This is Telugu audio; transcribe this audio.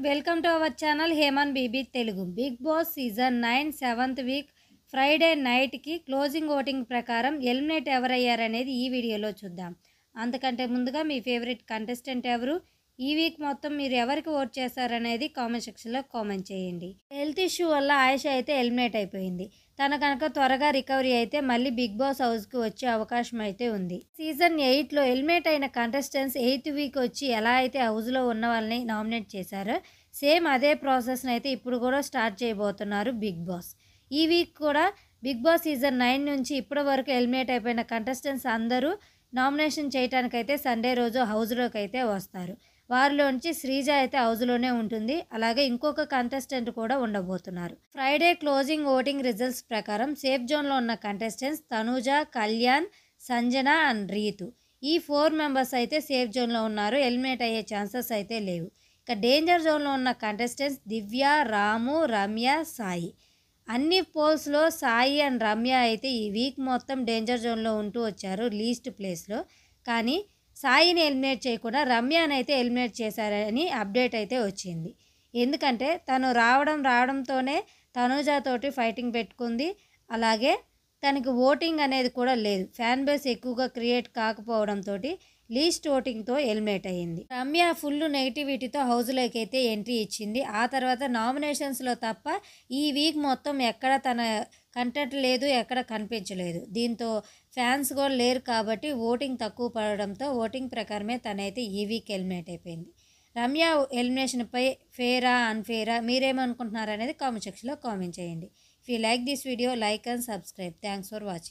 వెల్కమ్ టు అవర్ ఛానల్ హేమన్ BB Telugu. Big boss season 9 7th week Friday నైట్కి క్లోజింగ్ ఓటింగ్ ప్రకారం ఎలిమినేట్ ఎవరయ్యారనేది ఈ వీడియోలో చూద్దాం. అంతకంటే ముందుగా మీ ఫేవరెట్ కంటెస్టెంట్ ఎవరు, ఈ వీక్ మొత్తం మీరు ఎవరికి ఓట్ చేశారనేది కామెంట్ సెక్షన్లో కామెంట్ చేయండి. హెల్త్ ఇష్యూ వల్ల ఆయిష అయితే ఎలిమినేట్ అయిపోయింది. తన కనుక త్వరగా రికవరీ అయితే మళ్ళీ బిగ్ బాస్ హౌస్కి వచ్చే అవకాశం అయితే ఉంది. సీజన్ 8లో ఎలిమినేట్ అయిన కంటెస్టెంట్స్ 8th వీక్ వచ్చి ఎలా అయితే హౌస్లో ఉన్న వాళ్ళని నామినేట్ చేశారో సేమ్ అదే ప్రాసెస్ని అయితే ఇప్పుడు కూడా స్టార్ట్ చేయబోతున్నారు బిగ్ బాస్. ఈ వీక్ కూడా బిగ్ బాస్ సీజన్ 9 నుంచి ఇప్పటి వరకు ఎలిమినేట్ అయిపోయిన కంటెస్టెంట్స్ అందరూ నామినేషన్ చేయడానికైతే సండే రోజు హౌస్లోకి అయితే వస్తారు. వారిలోంచి శ్రీజ అయితే హౌస్లోనే ఉంటుంది. అలాగే ఇంకొక కంటెస్టెంట్ కూడా ఉండబోతున్నారు. ఫ్రైడే క్లోజింగ్ ఓటింగ్ రిజల్ట్స్ ప్రకారం సేఫ్ జోన్లో ఉన్న కంటెస్టెంట్స్ తనూజ, కళ్యాణ్, సంజన అండ్ రీతు. ఈ 4 మెంబర్స్ అయితే సేఫ్ జోన్లో ఉన్నారు. ఎలిమినేట్ అయ్యే ఛాన్సెస్ అయితే లేవు. ఇక డేంజర్ జోన్లో ఉన్న కంటెస్టెంట్స్ దివ్య, రాము, రమ్య, సాయి. అన్ని పోల్స్లో సాయి అండ్ రమ్య అయితే ఈ వీక్ మొత్తం డేంజర్ జోన్లో ఉంటూ వచ్చారు లీస్ట్ ప్లేస్లో. కానీ సాయిని ఎలిమినేట్ చేయకుండా రమ్యని అయితే ఎలిమినేట్ చేశారని అప్డేట్ అయితే వచ్చింది. ఎందుకంటే తను రావడంతోనే తనూజతోటి ఫైటింగ్ పెట్టుకుంది. అలాగే తనకి ఓటింగ్ అనేది కూడా లేదు. ఫ్యాన్ బేస్ ఎక్కువగా క్రియేట్ కాకపోవడంతో లీస్ట్ ఓటింగ్తో ఎలిమినేట్ అయ్యింది. రమ్య ఫుల్ నెగిటివిటీతో హౌస్లోకి అయితే ఎంట్రీ ఇచ్చింది. ఆ తర్వాత నామినేషన్స్లో తప్ప ఈ వీక్ మొత్తం ఎక్కడ తన కంటెంట్ లేదు, ఎక్కడ కనిపించలేదు. దీంతో ఫ్యాన్స్ కూడా లేరు కాబట్టి ఓటింగ్ తక్కువ పడడంతో ఓటింగ్ ప్రకారమే తనైతే ఈ వీక్ ఎలిమినేట్ అయిపోయింది. రమ్య ఎలిమినేషన్పై ఫేరా అన్ఫేరా మీరేమనుకుంటున్నారు అనేది కామెంట్ సెక్షన్లో కామెంట్ చేయండి. If you like this video, like and subscribe. Thanks for watching.